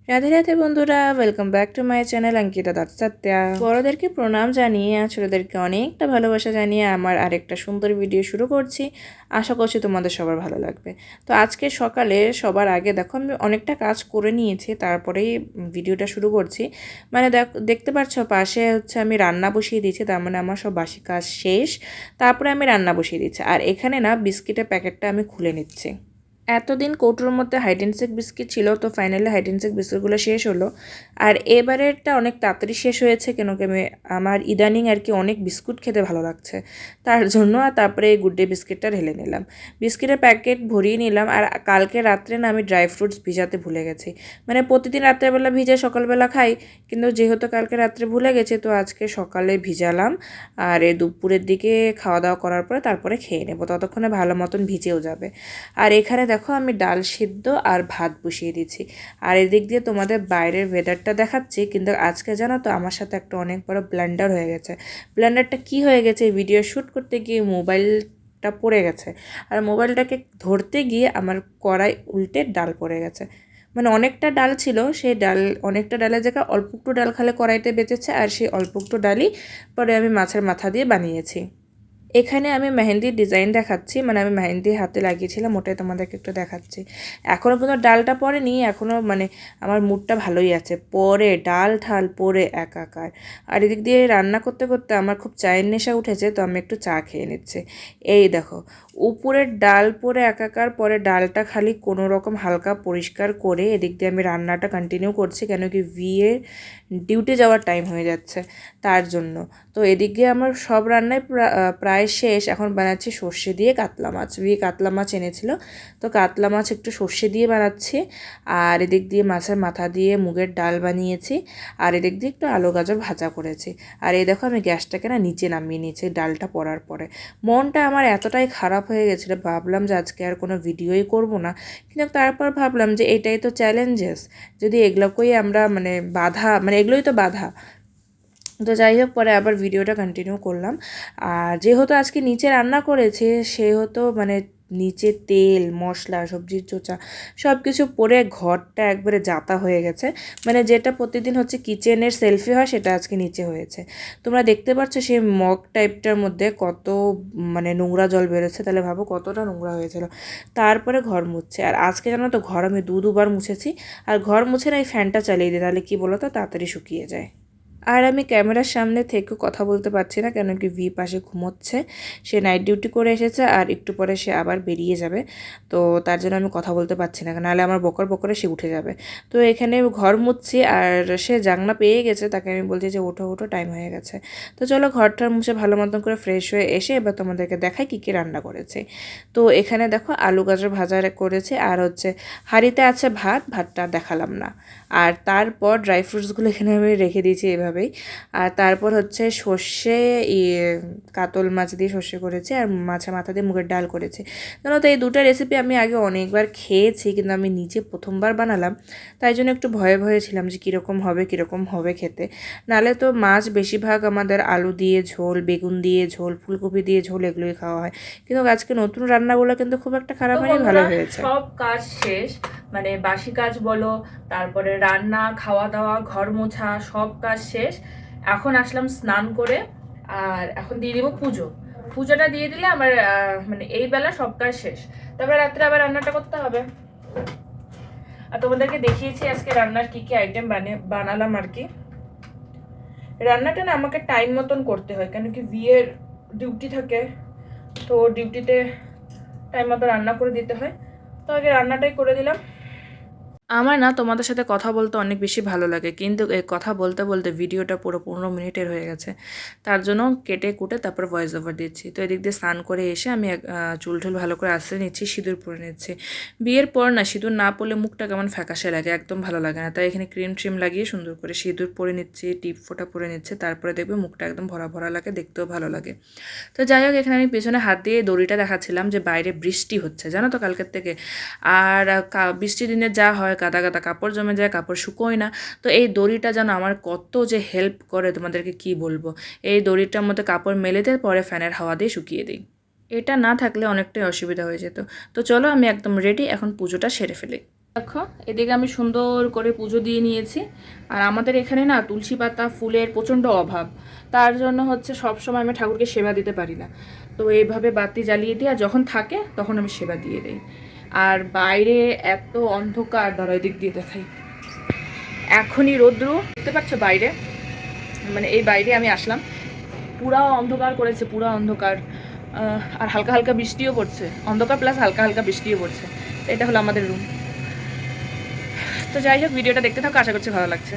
রাধে রাধে বন্ধুরা, welcome back to my channel Ankita Dutta Satya. বড়োদেরকে প্রণাম জানিয়ে আর ছোটোদেরকে অনেকটা ভালোবাসা জানিয়ে আমার আরেকটা সুন্দর ভিডিও শুরু করছি। আশা করছি তোমাদের সবার ভালো লাগবে। তো আজকে সকালে সবার আগে দেখো আমি অনেকটা কাজ করে নিয়েছি, তারপরেই ভিডিওটা শুরু করছি। মানে দেখতে পাচ্ছ পাশে হচ্ছে আমি রান্না বসিয়ে দিয়েছি, তার মানে আমার সব বাসি কাজ শেষ। তারপরে আমি রান্না বসিয়ে দিচ্ছি, আর এখানে না বিস্কিটের প্যাকেটটা আমি খুলে নিচ্ছি। এতদিন কৌটোর মধ্যে হাইডেনসিক বিস্কিট ছিল, তো ফাইনালি হাইডেনসিক বিস্কিটগুলো শেষ হলো। আর এবারেরটা অনেক তাড়াতাড়ি শেষ হয়েছে, কেন কি আমার ইদানিং আর কি অনেক বিস্কুট খেতে ভালো লাগছে তার জন্য। আর তারপরে এই গুড ডে বিস্কিটটা ঢেলে নিলাম, বিস্কিটের প্যাকেট ভরিয়ে নিলাম। আর কালকে রাত্রে না আমি ড্রাই ফ্রুটস ভিজাতে ভুলে গেছি। মানে প্রতিদিন রাত্রেবেলা ভিজে সকালবেলা খাই, কিন্তু যেহেতু কালকে রাত্রে ভুলে গেছি তো আজকে সকালে ভিজালাম। আর এই দুপুরের দিকে খাওয়া দাওয়া করার পরে তারপরে খেয়ে নেবো, ততক্ষণে ভালো মতন ভিজেও যাবে। আর এখানে দেখো আমি ডাল সিদ্ধ আর ভাত বসিয়ে দিচ্ছি। আর এদিক দিয়ে তোমাদের বাইরের ওয়েদারটা দেখাচ্ছি, কিন্তু আজকে জানো তো আমার সাথে একটা অনেক বড় ব্লান্ডার হয়ে গেছে। ব্লান্ডারটা কি হয়ে গেছে, ভিডিও শ্যুট করতে গিয়ে মোবাইলটা পড়ে গেছে। আর মোবাইলটাকে ধরতে গিয়ে আমার কড়াই উল্টে ডাল পড়ে গেছে। মানে অনেকটা ডাল ছিল, সেই ডাল অনেকটা ডালের জায়গায় অল্প একটু ডাল খালে কড়াইতে বেঁচেছে, আর সেই অল্প একটু ডালই পরে আমি মাছের মাথা দিয়ে বানিয়েছি। এখানে আমি মেহেন্দির ডিজাইন দেখাচ্ছি, মানে আমি মেহেন্দি হাতে লাগিয়েছিলাম, ওটাই তোমাদেরকে একটু দেখাচ্ছি। এখনও কিন্তু ডালটা পড়েনি, এখনও মানে আমার মুডটা ভালোই আছে। পরে ডাল ঠাল পরে একাকার। আর এদিক দিয়ে রান্না করতে করতে আমার খুব চায়ের নেশা উঠেছে, তো আমি একটু চা খেয়ে নিচ্ছি। এই দেখো উপরের ডাল পরে একাকার, পরে ডালটা খালি কোনো রকম হালকা পরিষ্কার করে এদিক দিয়ে আমি রান্নাটা কন্টিনিউ করছি, কেন কি ভিয়ের ডিউটি যাওয়ার টাইম হয়ে যাচ্ছে তার জন্য। তো এদিক দিয়ে আমার সব রান্নাই প্রায় শেষ। এখন বানাচ্ছি সর্ষে দিয়ে কাতলা মাছ, কাতলা মাছ এনেছিল, তো কাতলা মাছ একটু সর্ষে দিয়ে বানাচ্ছি। আর এদিক দিয়ে মাছের মাথা দিয়ে মুগের ডাল বানিয়েছি। আর এদিক দিয়ে একটু আলু গাজর ভাজা করেছি। আর এই দেখো আমি গ্যাসটাকে না নিচে নামিয়ে নিয়েছি ডালটা পড়ার পরে। মনটা আমার এতটাই খারাপ হয়ে গেছিলো, ভাবলাম যে আজকে আর কোনো ভিডিওই করব না। কিন্তু তারপর ভাবলাম যে এটাই তো চ্যালেঞ্জেস, যদি এগুলোকেই আমরা মানে বাধা, মানে এগুলোই তো বাধা। তো যাই হোক, পরে আবার ভিডিওটা কন্টিনিউ করলাম। আর যেহেতু আজকে নিচে রান্না করেছে, সেহেতু মানে নিচে তেল মশলা সবজির চোচা সব কিছু পরে ঘরটা একবারে যাতা হয়ে গেছে। মানে যেটা প্রতিদিন হচ্ছে কিচেনের সেলফি হয়, সেটা আজকে নিচে হয়েছে। তোমরা দেখতে পাচ্ছ সেই মগ টাইপটার মধ্যে কত মানে নোংরা জল বেরোচ্ছে, তাহলে ভাবো কতটা নোংরা হয়েছিল। তারপরে ঘর মুছছে। আর আজকে জানো তো ঘর আমি দুবার মুছেছি। আর ঘর মুছে না এই ফ্যানটা চালিয়ে দিই, তাহলে কী বলো তো তাড়াতাড়ি শুকিয়ে যায়। আর আমি ক্যামেরার সামনে থেকেও কথা বলতে পারছি না, কেন কি ভি পাশে ঘুমোচ্ছে। সে নাইট ডিউটি করে এসেছে, আর একটু পরে সে আবার বেরিয়ে যাবে। তো তার জন্য আমি কথা বলতে পারছি না, নাহলে আমার বকর বকরে সে উঠে যাবে। তো এখানে ঘর মুছছি, আর সে জানলা পেয়ে গেছে, তাকে আমি বলছি যে ওঠো ওঠো, টাইম হয়ে গেছে। তো চলো ঘরটার মুছে ভালো মতন করে ফ্রেশ হয়ে এসে এবার তোমাদেরকে দেখাই কী কী রান্না করেছে। তো এখানে দেখো আলু গাজর ভাজা করেছে, আর হচ্ছে হাঁড়িতে আছে ভাত, ভাতটা দেখালাম না। আর তারপর ড্রাই ফ্রুটসগুলো এখানে আমি রেখে দিয়েছি এভাবেই। আর তারপর হচ্ছে সর্ষে কাতল মাছ দিয়ে সর্ষে করেছি, আর মাছের মাথা দিয়ে মুগের ডাল করেছি। জানো তো এই দুটো রেসিপি আমি আগে অনেকবার খেয়েছি, কিন্তু আমি নিজে প্রথমবার বানালাম, তাই জন্য একটু ভয়ে ভয়ে ছিলাম যে কীরকম হবে খেতে। নাহলে তো মাছ বেশিরভাগ আমাদের আলু দিয়ে ঝোল, বেগুন দিয়ে ঝোল, ফুলকপি দিয়ে ঝোল এগুলোই খাওয়া হয়। কিন্তু আজকে নতুন রান্নাগুলো কিন্তু খুব একটা খারাপ হয়নি, ভালো হয়েছে। সব কাজ শেষ, মানে বাসি কাজ বলো, তারপরে রান্না, খাওয়া দাওয়া, ঘর মোছা, সব কাজ শেষ। এখন আসলাম স্নান করে, আর এখন দিয়ে দিব পুজো। পুজোটা দিয়ে দিলে আমার মানে এই বেলা সব কাজ শেষ। তারপরে রাত্রে আবার রান্নাটা করতে হবে। আর তোমাদেরকে দেখিয়েছি আজকে রান্নার কি কি আইটেম বানালাম আর কি। রান্নাটা না আমাকে টাইম মতন করতে হয়, কেন কি বিয়ের ডিউটি থাকে, তো ডিউটিতে টাইম মতো রান্না করে দিতে হয়। তো আগে রান্নাটাই করে দিলাম। আমার না তোমাদের সাথে কথা বলতে অনেক বেশি ভালো লাগে, কিন্তু এই কথা বলতে বলতে ভিডিওটা পুরো 15 মিনিটের হয়ে গেছে। তার জন্য কেটে কুটে তারপর ভয়েস ওভার দিচ্ছি। তো এদিক দিয়ে স্নান করে এসে আমি চুল টুল ভালো করে আশ্রয় নিচ্ছি, সিঁদুর পরে নিচ্ছি। বিয়ের পর না সিঁদুর না পরলে মুখটা কেমন ফ্যাকাশে লাগে, একদম ভালো লাগে না। তাই এখানে ক্রিম ট্রিম লাগিয়ে সুন্দর করে সিঁদুর পরে নিচ্ছি, টিপ ফোঁটা পরে নিচ্ছে। তারপরে দেখবে মুখটা একদম ভরা ভরা লাগে, দেখতেও ভালো লাগে। তো যাই হোক, এখানে আমি পেছনে হাত দিয়ে দড়িটা দেখাচ্ছিলাম যে বাইরে বৃষ্টি হচ্ছে জানো তো কালকের থেকে। আর বৃষ্টির দিনে যা হয়, কাদা কাদা কাপড় জমে যায়, কাপড় শুকোয় না। তো এই দড়িটা যেন আমার কত যে হেল্প করে তোমাদেরকে কি বলবো। এই দড়িটার মধ্যে কাপড় মেলে দিয়ে পরে ফ্যানের হাওয়া দিয়ে শুকিয়ে দিই। এটা না থাকলে অনেকটাই অসুবিধা হয়ে যেত। তো চলো আমি একদম রেডি, এখন পুজোটা সেরে ফেলি। দেখো এদিকে আমি সুন্দর করে পুজো দিয়ে নিয়েছি। আর আমাদের এখানে না তুলসী পাতা ফুলের প্রচণ্ড অভাব, তার জন্য হচ্ছে সব সময় আমি ঠাকুরকে সেবা দিতে পারি না। তো এইভাবে বাতি জ্বালিয়ে দিই, আর যখন থাকে তখন আমি সেবা দিয়ে দিই। আর বাইরে এত অন্ধকার, ধরো দিক দিয়ে দেখাই, এখনই রৌদ্র দেখতে পাচ্ছ বাইরে, মানে এই বাইরে আমি আসলাম, পুরা অন্ধকার করেছে, পুরা অন্ধকার। আর হালকা হালকা বৃষ্টিও পড়ছে, অন্ধকার প্লাস হালকা হালকা বৃষ্টিও পড়ছে। এটা হলো আমাদের রুম। তো যাই হোক, ভিডিওটা দেখতে থাকো, আশা করছি ভালো লাগছে।